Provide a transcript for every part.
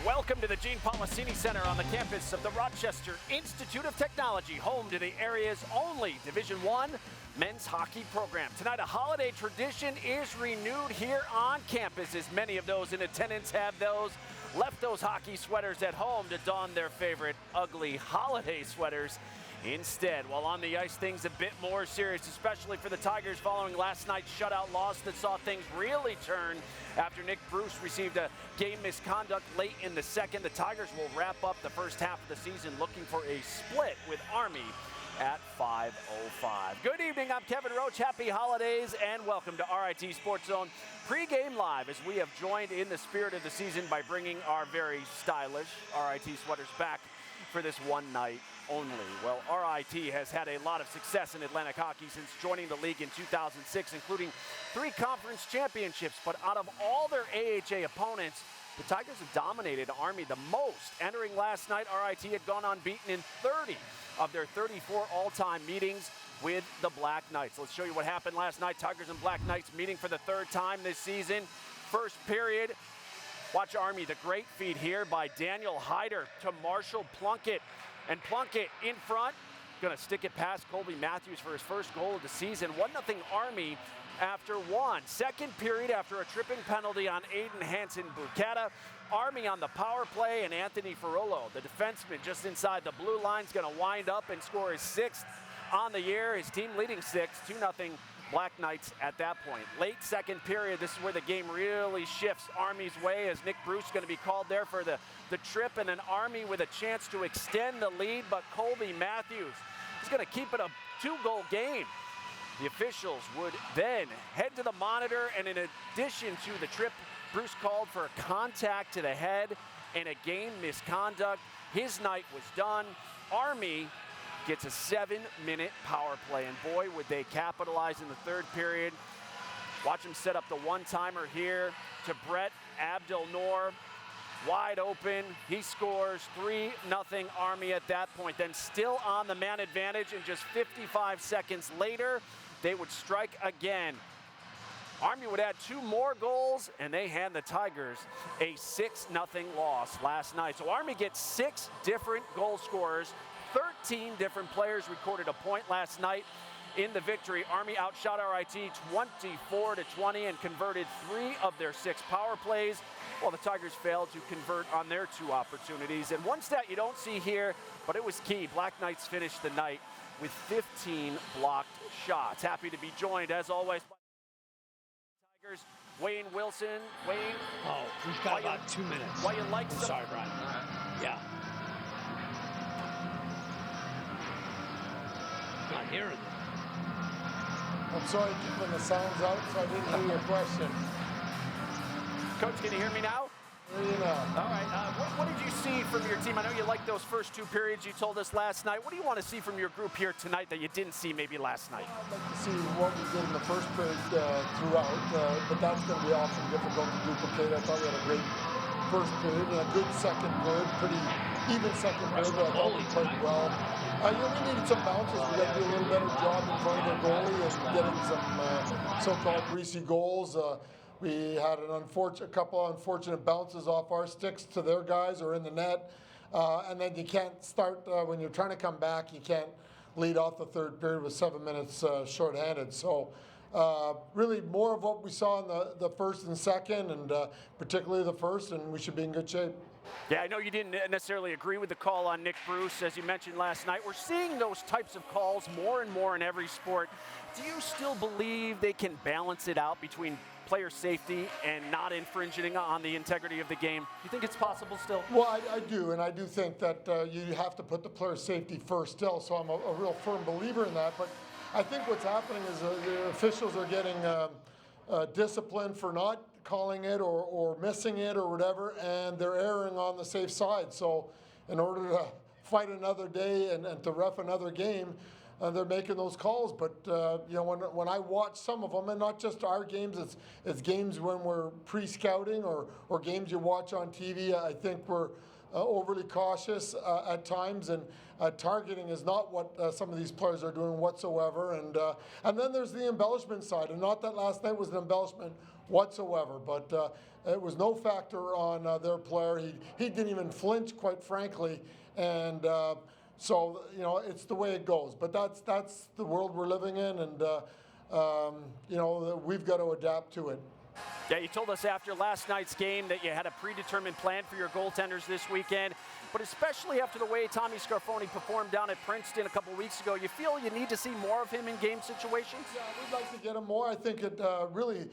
Welcome to the Gene Policini Center on the campus of the Rochester Institute of Technology, home to the area's only Division I men's hockey program. Tonight, a holiday tradition is renewed here on campus, as many of those in attendance have left those hockey sweaters at home to don their favorite ugly holiday sweaters instead. While on the ice, things a bit more serious, especially for the Tigers following last night's shutout loss that saw things really turn after Nick Bruce received a game misconduct late in the second. The Tigers will wrap up the first half of the season looking for a split with Army at 5:05. Good evening, I'm Kevin Roach. Happy holidays and welcome to RIT Sports Zone Pregame Live, as we have joined in the spirit of the season by bringing our very stylish RIT sweaters back for this one night only. Well, RIT has had a lot of success in Atlantic hockey since joining the league in 2006, including 3 conference championships. But out of all their AHA opponents, the Tigers have dominated Army the most. Entering last night, RIT had gone unbeaten in 30 of their 34 all-time meetings with the Black Knights. Let's show you what happened last night. Tigers and Black Knights meeting for the 3rd time this season. First period, watch Army, the great feed here by Daniel Hyder to Marshall Plunkett. And Plunkett in front, gonna stick it past Colby Matthews for his first goal of the season. 1-0 Army after one. Second period, after a tripping penalty on Aiden Hansen-Bucata, Army on the power play, and Anthony Ferrolo, the defenseman just inside the blue line, is gonna wind up and score his 6th on the year. His team leading 6, 2-0 Black Knights at that point. Late second period, this is where the game really shifts Army's way, as Nick Bruce is going to be called there for the trip, and an Army with a chance to extend the lead, but Colby Matthews is going to keep it a 2-goal game. The officials would then head to the monitor, and in addition to the trip, Bruce called for a contact to the head and a game misconduct. His night was done. Army gets a 7-minute power play, and boy, would they capitalize in the 3rd period. Watch him set up the one-timer here to Brett Abdelnour. Wide open, he scores 3-0 Army at that point. Then still on the man advantage, and just 55 seconds later, they would strike again. Army would add 2 more goals, and they hand the Tigers a 6-0 loss last night. So Army gets 6 different goal scorers. 13 different players recorded a point last night in the victory. Army outshot RIT 24-20 and converted 3 of their 6 power plays, while the Tigers failed to convert on their 2 opportunities. And one stat you don't see here, but it was key. Black Knights finished the night with 15 blocked shots. Happy to be joined, as always, by Tigers, Wayne Wilson. Wayne. Oh, we've got about 2 minutes. Why you like some? Sorry, Brian. Yeah. Not hearing it. I'm sorry, keeping the sounds out, so I didn't hear your question. Coach, can you hear me now? All right. What did you see from your team? I know you liked those first 2 periods you told us last night. What do you want to see from your group here tonight that you didn't see maybe last night? I'd like to see what we did in the first period throughout, but that's going to be often difficult to duplicate. I thought we had a great first period and a good second period, pretty even second period, but I thought we played well. We needed some bounces. We got to do a little better job in front of their goalie and getting some so-called greasy goals. We had a couple of unfortunate bounces off our sticks to their guys or in the net. And then you can't start, when you're trying to come back, you can't lead off the 3rd period with 7 minutes shorthanded. So really more of what we saw in the first and second, and particularly the first, and we should be in good shape. Yeah, I know you didn't necessarily agree with the call on Nick Bruce, as you mentioned last night. We're seeing those types of calls more and more in every sport. Do you still believe they can balance it out between player safety and not infringing on the integrity of the game? Do you think it's possible still? Well, I do, and I do think that you have to put the player safety first still, so I'm a real firm believer in that. But I think what's happening is the officials are getting disciplined for not calling it or missing it or whatever, and they're erring on the safe side. So in order to fight another day and to ref another game, they're making those calls. But when I watch some of them, and not just our games, it's games when we're pre-scouting or games you watch on TV. I think we're overly cautious at times, and targeting is not what some of these players are doing whatsoever. And then there's the embellishment side, and not that last night was an embellishment whatsoever, but it was no factor on their player. He didn't even flinch, quite frankly, and so you know it's the way it goes. But that's the world we're living in, and you know we've got to adapt to it. Yeah, you told us after last night's game that you had a predetermined plan for your goaltenders this weekend, but especially after the way Tommy Scarfoni performed down at Princeton a couple weeks ago, you feel you need to see more of him in game situations? Yeah, we'd like to get him more. I think it really,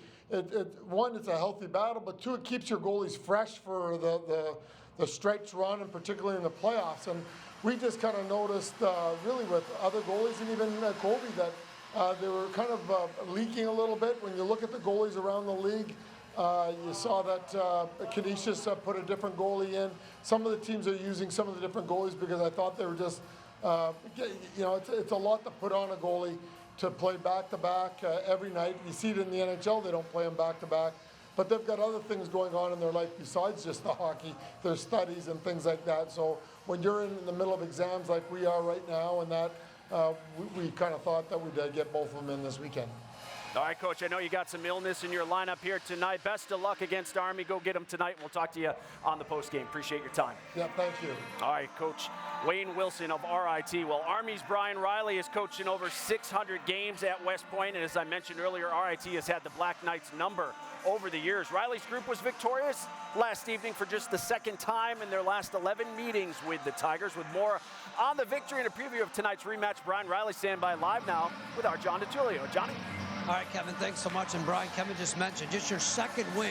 one, it's a healthy battle, but two, it keeps your goalies fresh for the stretch run, and particularly in the playoffs. And we just kind of noticed, really with other goalies and even Kobe, that they were kind of leaking a little bit. When you look at the goalies around the league, you saw that Canisius put a different goalie in. Some of the teams are using some of the different goalies because I thought they were just, you know, it's a lot to put on a goalie to play back-to-back every night. You see it in the NHL, they don't play them back-to-back. But they've got other things going on in their life besides just the hockey, their studies and things like that. So when you're in the middle of exams like we are right now, and that, we kind of thought that we'd get both of them in this weekend. All right, Coach, I know you got some illness in your lineup here tonight. Best of luck against Army. Go get them tonight. We'll talk to you on the postgame. Appreciate your time. Yeah, thank you. All right, Coach Wayne Wilson of RIT. Well, Army's Brian Riley is coaching over 600 games at West Point, and as I mentioned earlier, RIT has had the Black Knights number over the years. Riley's group was victorious last evening for just the second time in their last 11 meetings with the Tigers. With more on the victory and a preview of tonight's rematch, Brian Riley standing by live now with our John DiTullio. Johnny? All right, Kevin, thanks so much. And Brian, Kevin just mentioned just your second win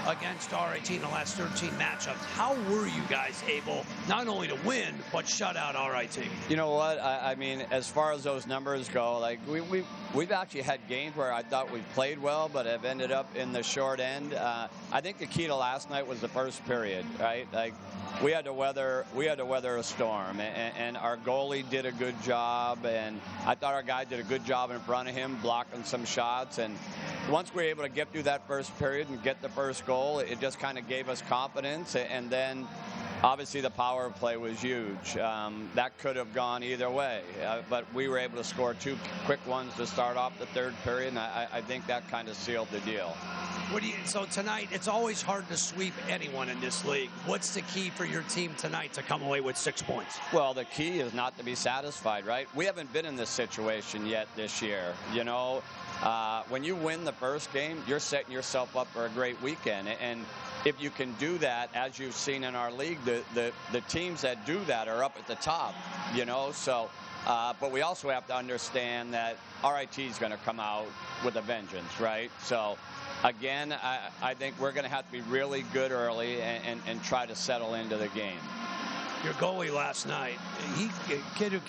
against RIT in the last 13 matchups. How were you guys able not only to win, but shut out RIT? You know what? I mean, as far as those numbers go, like we've actually had games where I thought we played well, but have ended up in the short end. I think the key to last night was the first period, right? Like we had to weather a storm, and our goalie did a good job, and I thought our guy did a good job in front of him, blocking some shots. And once we were able to get through that first period and get the first goal, it just kind of gave us confidence. And then obviously the power play was huge. That could have gone either way, but we were able to score two quick ones to start off the third period, and I think that kind of sealed the deal. So tonight, it's always hard to sweep anyone in this league. What's the key for your team tonight to come away with 6 points? Well, the key is not to be satisfied, right? We haven't been in this situation yet this year. You know, when you win the first game, you're setting yourself up for a great weekend. And if you can do that, as you've seen in our league, the teams that do that are up at the top, you know. So, but we also have to understand that RIT is going to come out with a vengeance, right? So, again, I think we're going to have to be really good early and try to settle into the game. Your goalie last night, kid who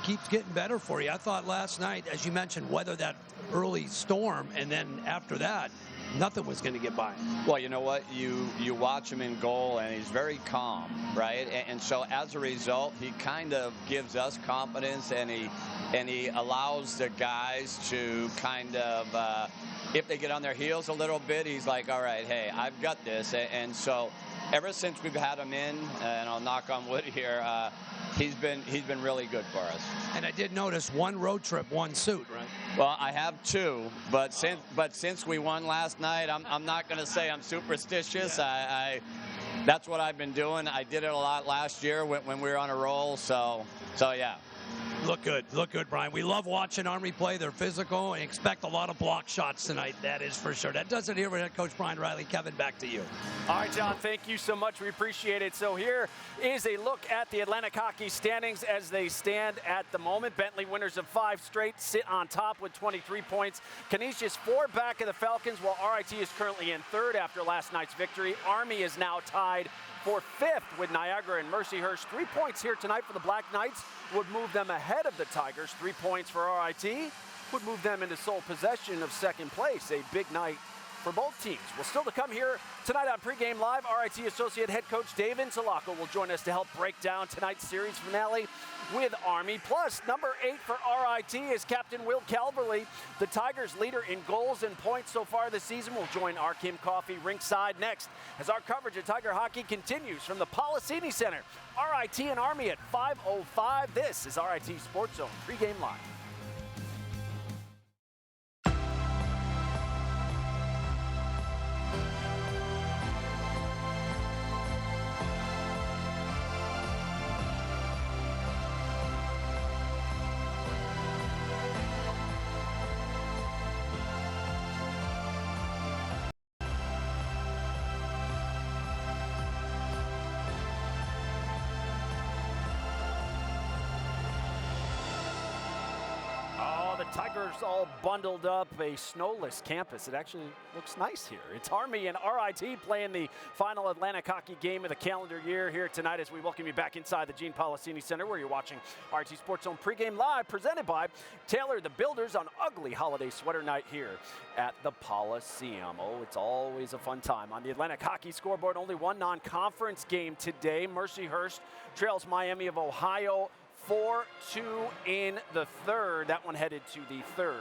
keeps getting better for you. I thought last night, as you mentioned, weather that early storm, and then after that, nothing was going to get by him. Well, you know what? You watch him in goal, and he's very calm, right? And so as a result, he kind of gives us confidence, and he allows the guys to kind of, if they get on their heels a little bit, he's like, all right, hey, I've got this. And so ever since we've had him in, and I'll knock on wood here, he's been really good for us. And I did notice one road trip, one suit, right? Well, I have two, but since we won last night, I'm not going to say I'm superstitious. Yeah. That's what I've been doing. I did it a lot last year when we were on a roll. So yeah. Look good, Brian. We love watching Army play. They're physical and expect a lot of block shots tonight. That is for sure. That does it here with head coach Brian Riley. Kevin, back to you. All right, John, thank you so much. We appreciate it. So here is a look at the Atlantic Hockey standings as they stand at the moment. Bentley, winners of 5 straight, sit on top with 23 points. Canisius 4 back of the Falcons, while RIT is currently in 3rd after last night's victory. Army is now tied for 5th with Niagara and Mercyhurst. 3 points here tonight for the Black Knights would move them ahead of the Tigers. 3 points for RIT would move them into sole possession of 2nd place. A big night for both teams. Well, still to come here tonight on Pregame Live, RIT Associate Head Coach Dave Insalako will join us to help break down tonight's series finale with Army. Plus, number 8 for RIT is Captain Will Calverley. The Tigers' leader in goals and points so far this season will join our Kim Coffee ringside next as our coverage of Tiger hockey continues from the Policini Center. RIT and Army at 5:05. This is RIT Sports Zone Pregame Live. Tigers all bundled up, a snowless campus. It actually looks nice here. It's Army and RIT playing the final Atlantic hockey game of the calendar year here tonight as we welcome you back inside the Gene Policini Center where you're watching RIT Sports Zone Pregame Live, presented by Taylor the Builders on ugly holiday sweater night here at the Coliseum. Oh, it's always a fun time. On the Atlantic hockey scoreboard, only one non-conference game today. Mercyhurst trails Miami of Ohio 4-2 in the third. That one headed to the third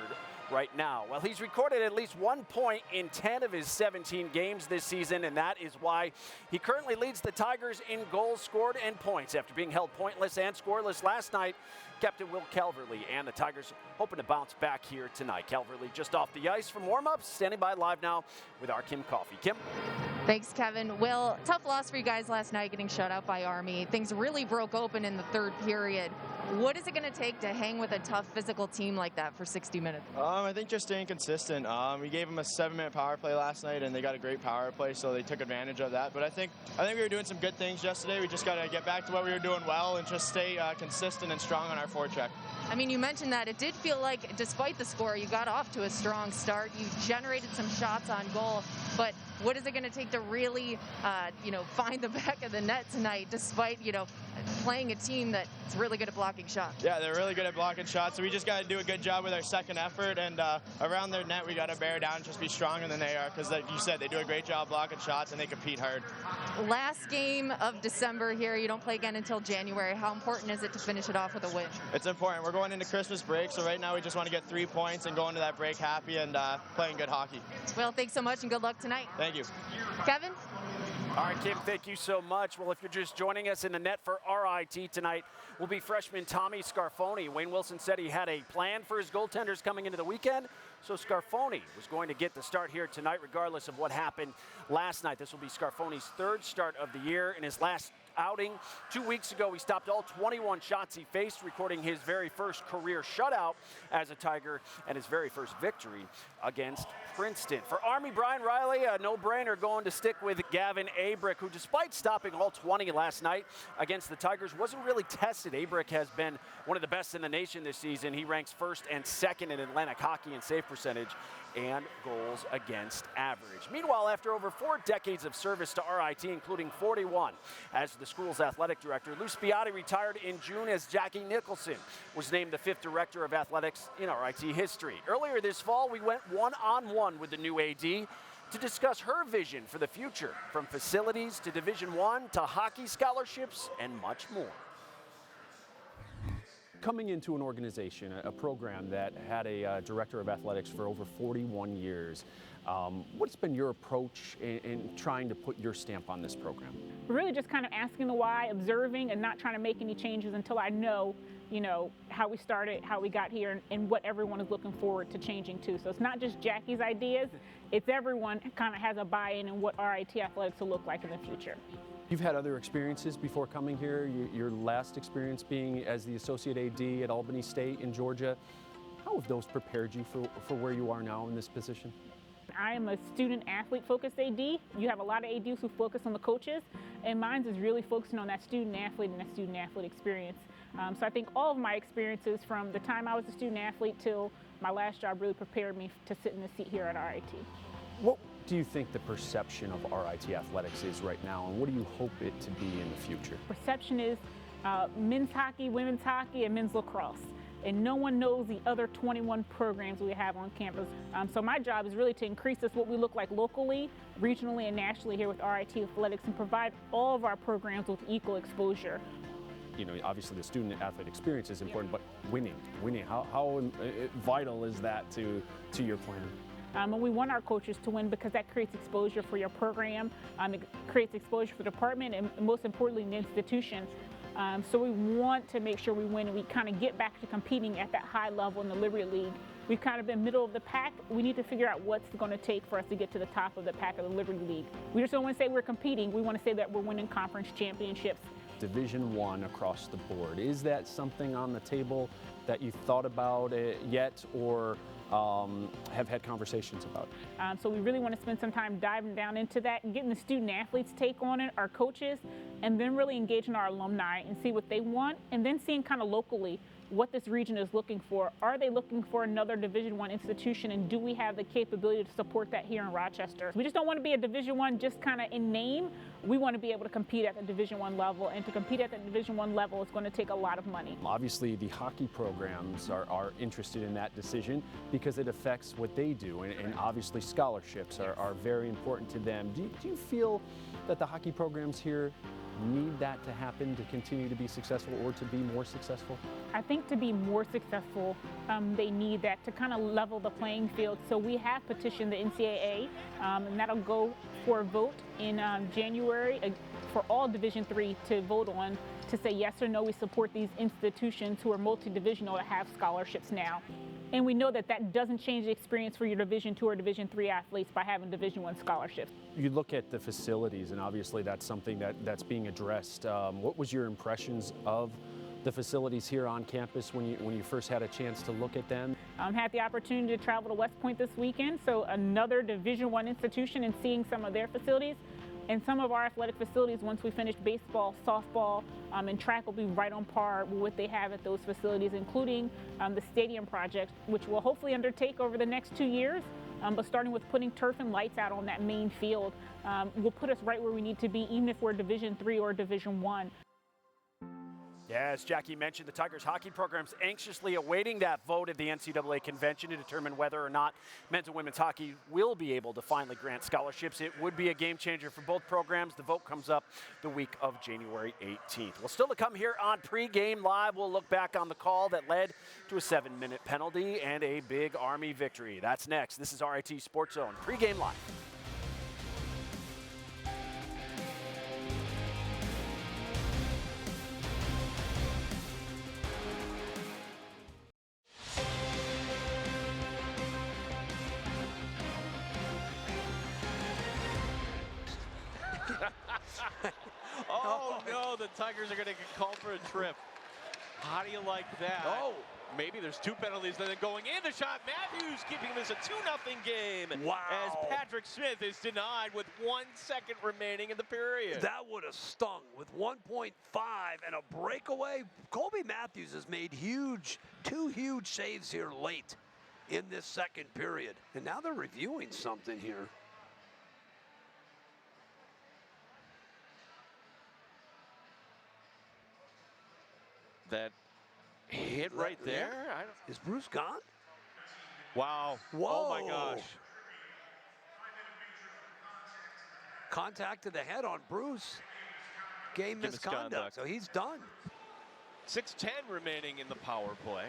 right now. Well, he's recorded at least 1 point in 10 of his 17 games this season, and that is why he currently leads the Tigers in goals scored and points after being held pointless and scoreless last night. Captain Will Calverley and the Tigers hoping to bounce back here tonight. Calverley just off the ice from warm-ups, standing by live now with our Kim Coffee. Kim? Thanks, Kevin. Will, tough loss for you guys last night, getting shut out by Army. Things really broke open in the third period. What is it going to take to hang with a tough physical team like that for 60 minutes? I think just staying consistent. We gave them a 7-minute power play last night, and they got a great power play, so they took advantage of that. But I think we were doing some good things yesterday. We just got to get back to what we were doing well and just stay consistent and strong on our forecheck. I mean, you mentioned that. It did feel like, despite the score, you got off to a strong start. You generated some shots on goal. But what is it going to take to really, find the back of the net tonight, despite, playing a team that's really good at blocking shots? Yeah, they're really good at blocking shots. So we just got to do a good job with our second effort. And around their net, we got to bear down and just be stronger than they are. Because, like you said, they do a great job blocking shots, and they compete hard. Last game of December here. You don't play again until January. How important is it to finish it off with a win? It's important. We're going into Christmas break, so right now we just want to get 3 points and go into that break happy and playing good hockey. Well, thanks so much and good luck tonight. Thank you. Kevin? All right, Kim, thank you so much. Well, if you're just joining us, in the net for RIT tonight will be freshman Tommy Scarfoni. Wayne Wilson said he had a plan for his goaltenders coming into the weekend, so Scarfoni was going to get the start here tonight regardless of what happened last night. This will be Scarfoni's third start of the year. In his last outing 2 weeks ago, he stopped all 21 shots he faced, recording his very first career shutout as a Tiger and his very first victory against Princeton. For Army, Brian Riley, a no-brainer going to stick with Gavin Abrick, who despite stopping all 20 last night against the Tigers, wasn't really tested. Abrick has been one of the best in the nation this season. He ranks first and second in Atlantic hockey in save percentage and goals against average. Meanwhile, after over 4 decades of service to RIT, including 41 as the school's athletic director, Lou Spiatti retired in June as Jackie Nicholson was named the 5th director of athletics in RIT history. Earlier this fall, we went one-on-one with the new AD to discuss her vision for the future, from facilities to Division I to hockey scholarships and much more. Coming into an organization, a program that had a director of athletics for over 41 years, what's been your approach in trying to put your stamp on this program? Really just kind of asking the why, observing, and not trying to make any changes until I know, how we started, how we got here, and what everyone is looking forward to changing to. So it's not just Jackie's ideas, it's everyone kind of has a buy-in in what RIT athletics will look like in the future. You've had other experiences before coming here, your last experience being as the Associate AD at Albany State in Georgia. How have those prepared you for where you are now in this position? I am a student-athlete focused AD. You have a lot of ADs who focus on the coaches, and mine is really focusing on that student-athlete and that student-athlete experience. So I think all of my experiences from the time I was a student-athlete till my last job really prepared me to sit in the seat here at RIT. What do you think the perception of RIT athletics is right now, and what do you hope it to be in the future? Perception is men's hockey, women's hockey, and men's lacrosse. and no one knows the other 21 programs we have on campus. So my job is really to increase this, what we look like locally, regionally, and nationally here with RIT Athletics, and provide all of our programs with equal exposure. You know, obviously the student athlete experience is important, but winning, how vital is that to your plan? And we want our coaches to win because that creates exposure for your program, it creates exposure for the department, and most importantly, the institution. So we want to make sure we win and we kind of get back to competing at that high level in the Liberty League. We've kind of been middle of the pack. We need to figure out what's going to take for us to get to the top of the pack of the Liberty League. We just don't want to say we're competing. We want to say that we're winning conference championships. Division I across the board. Is that something on the table that you've thought about yet, or have had conversations about? So we really want to spend some time diving down into that and getting the student athletes' take on it, our coaches, and then really engaging our alumni and see what they want, and then seeing kind of locally what this region is looking for. Are they looking for another Division I institution, and do we have the capability to support that here in Rochester? We just don't want to be a Division I just kind of in name. We want to be able to compete at the Division I level, and to compete at the Division I level is going to take a lot of money. Obviously, the hockey programs are interested in that decision because it affects what they do, and obviously scholarships are very important to them. Do you feel that the hockey programs here need that to happen to continue to be successful or to be more successful? I think to be more successful, they need that to kind of level the playing field. So we have petitioned the NCAA, and that'll go for a vote in January for all Division III to vote on to say yes or no, we support these institutions who are multi-divisional to have scholarships now. And we know that that doesn't change the experience for your Division II or Division III athletes by having Division I scholarships. You look at the facilities, and obviously that's something that's being addressed. What was your impressions of the facilities here on campus when you first had a chance to look at them? Had the opportunity to travel to West Point this weekend, so another Division I institution, and seeing some of their facilities. And some of our athletic facilities, once we finish baseball, softball, and track, will be right on par with what they have at those facilities, including the stadium project, which we'll hopefully undertake over the next 2 years. But starting with putting turf and lights out on that main field will put us right where we need to be, even if we're Division III or Division I. Yeah, as Jackie mentioned, the Tigers hockey program's anxiously awaiting that vote at the NCAA convention to determine whether or not men's and women's hockey will be able to finally grant scholarships. It would be a game changer for both programs. The vote comes up the week of January 18th. Well, still to come here on Pregame Live, we'll look back on the call that led to a 7-minute penalty and a big Army victory. That's next. This is RIT SportsZone Pregame Live. Oh, no, the Tigers are going to get called for a trip. How do you like that? Oh, maybe there's 2 penalties, then going in the shot. Matthews keeping this a 2-0 game. Wow. As Patrick Smith is denied with 1 second remaining in the period. That would have stung with 1.5 and a breakaway. Colby Matthews has made 2 huge saves here late in this second period. And now they're reviewing something here. That hit right there. Is Bruce gone? Wow. Whoa. Oh, my gosh. Contact to the head on Bruce. Game misconduct. So he's done. 6:10 remaining in the power play.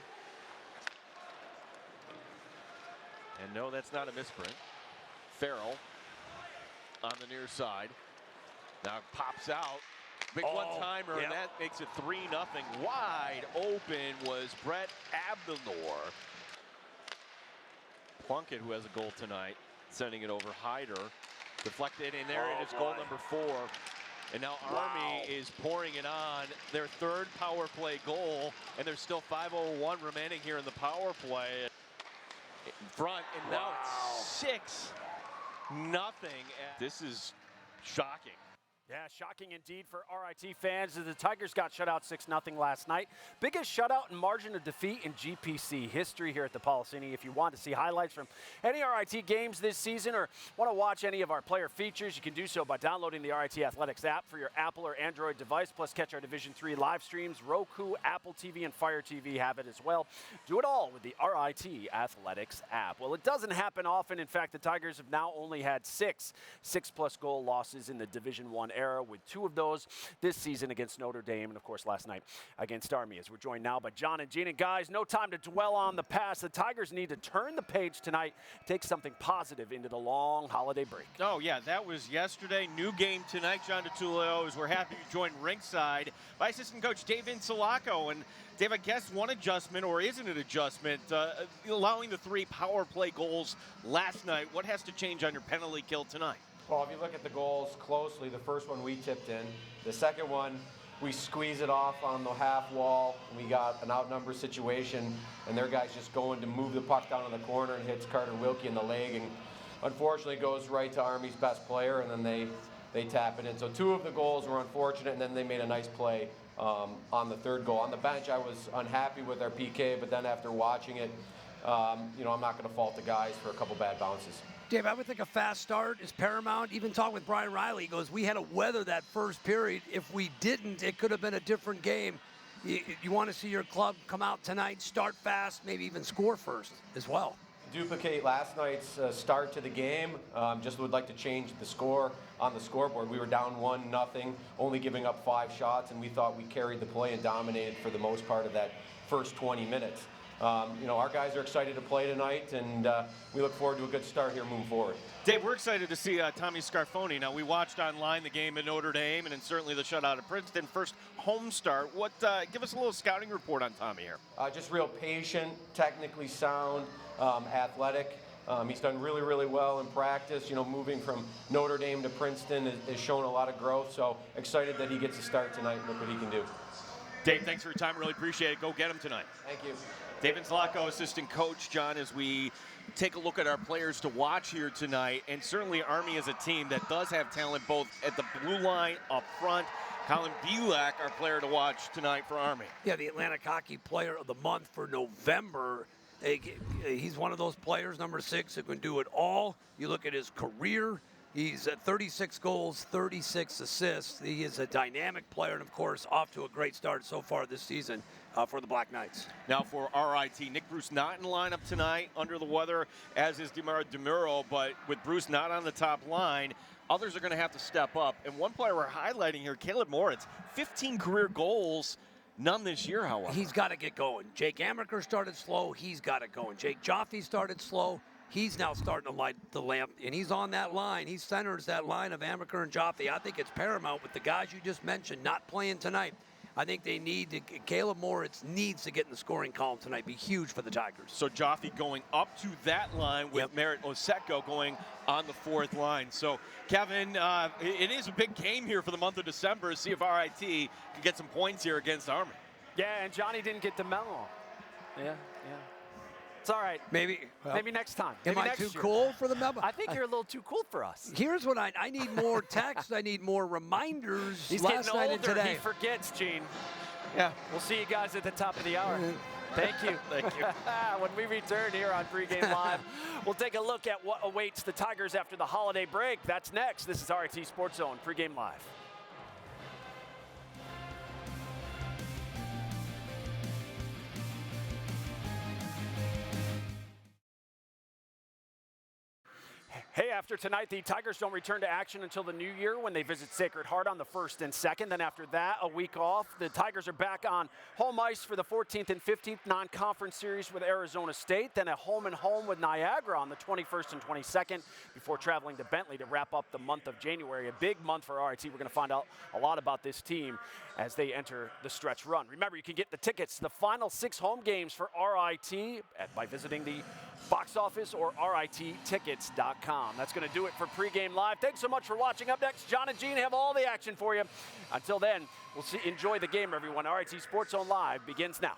And no, that's not a misprint. Farrell on the near side. Now it pops out. Big one-timer, and that makes it 3-0. Wide open was Brett Abdelnour. Plunkett, who has a goal tonight, sending it over Hyder. Deflected, and there it is, goal number 4. And now Army is pouring it on, their 3rd power play goal, and there's still 5:01 remaining here in the power play. In front, and now it's 6-0. This is shocking. Yeah, shocking indeed for RIT fans as the Tigers got shut out 6-0 last night. Biggest shutout and margin of defeat in GPC history here at the Policini. If you want to see highlights from any RIT games this season or want to watch any of our player features, you can do so by downloading the RIT Athletics app for your Apple or Android device, plus catch our Division III live streams. Roku, Apple TV, and Fire TV have it as well. Do it all with the RIT Athletics app. Well, it doesn't happen often. In fact, the Tigers have now only had six-plus goal losses in the Division I era, with 2 of those this season against Notre Dame and, of course, last night against Army. As we're joined now by John and Gene. And guys, no time to dwell on the past. The Tigers need to turn the page tonight, take something positive into the long holiday break. Oh, yeah, that was yesterday. New game tonight. John DeTulio, as we're happy to join ringside by assistant coach Dave Insulaco. And Dave, I guess one adjustment, or isn't it adjustment, allowing the 3 power play goals last night. What has to change on your penalty kill tonight? Well, if you look at the goals closely, the first one we tipped in. The second one, we squeeze it off on the half wall. We got an outnumbered situation, and their guy's just going to move the puck down in the corner and hits Carter Wilkie in the leg, and unfortunately goes right to Army's best player, and then they tap it in. So 2 of the goals were unfortunate, and then they made a nice play on the third goal. On the bench, I was unhappy with our PK, but then after watching it, I'm not going to fault the guys for a couple bad bounces. Dave, I would think a fast start is paramount. Even talking with Brian Riley, he goes, we had to weather that first period. If we didn't, it could have been a different game. You want to see your club come out tonight, start fast, maybe even score first as well. Duplicate last night's start to the game. Just would like to change the score on the scoreboard. We were down 1-0, only giving up 5 shots, and we thought we carried the play and dominated for the most part of that first 20 minutes. Our guys are excited to play tonight, and we look forward to a good start here moving forward. Dave, we're excited to see Tommy Scarfoni. Now, we watched online the game at Notre Dame and then certainly the shutout at Princeton. First home start. Give us a little scouting report on Tommy here. Just real patient, technically sound, athletic. He's done really, really well in practice. Moving from Notre Dame to Princeton has shown a lot of growth, so excited that he gets a start tonight and look what he can do. Dave, thanks for your time. Really appreciate it. Go get him tonight. Thank you. Dave Insulaco, assistant coach. John, as we take a look at our players to watch here tonight, and certainly Army is a team that does have talent both at the blue line, up front. Colin Bielak, our player to watch tonight for Army. Yeah, the Atlantic Hockey Player of the Month for November. He's one of those players, number 6, that can do it all. You look at his career. He's at 36 goals, 36 assists. He is a dynamic player, and, of course, off to a great start so far this season for the Black Knights. Now for RIT, Nick Bruce not in the lineup tonight, under the weather, as is Demar DeMuro, but with Bruce not on the top line, others are going to have to step up. And one player we're highlighting here, Caleb Moritz, 15 career goals, none this year, however. He's got to get going. Jake Amaker started slow. He's got it going. Jake Joffe started slow. He's now starting to light the lamp, and he's on that line. He centers that line of Amaker and Joffe. I think it's paramount with the guys you just mentioned not playing tonight. I think they need to, Caleb Moritz needs to get in the scoring column tonight, be huge for the Tigers. So Joffe going up to that line with Merritt Oseko going on the 4th line. So, Kevin, it is a big game here for the month of December to see if RIT can get some points here against Army. Yeah, and Johnny didn't get the memo. Yeah. It's all right. Maybe next time. Am I too cool for the memo? I think you're a little too cool for us. Here's what I need more text. I need more reminders. He's last getting night older. And today. He forgets, Gene. Yeah. We'll see you guys at the top of the hour. Thank you. Thank you. When we return here on Pregame Live, we'll take a look at what awaits the Tigers after the holiday break. That's next. This is RIT SportsZone Pregame Live. Hey, after tonight, the Tigers don't return to action until the new year when they visit Sacred Heart on the 1st and 2nd. Then after that, a week off. The Tigers are back on home ice for the 14th and 15th non-conference series with Arizona State. Then a home-and-home with Niagara on the 21st and 22nd before traveling to Bentley to wrap up the month of January. A big month for RIT. We're going to find out a lot about this team as they enter the stretch run. Remember, you can get the tickets to the final 6 home games for RIT by visiting the box office or RITtickets.com. That's going to do it for Pregame Live. Thanks so much for watching. Up next, John and Gene have all the action for you. Until then, enjoy the game, everyone. RIT SportsZone Live begins now.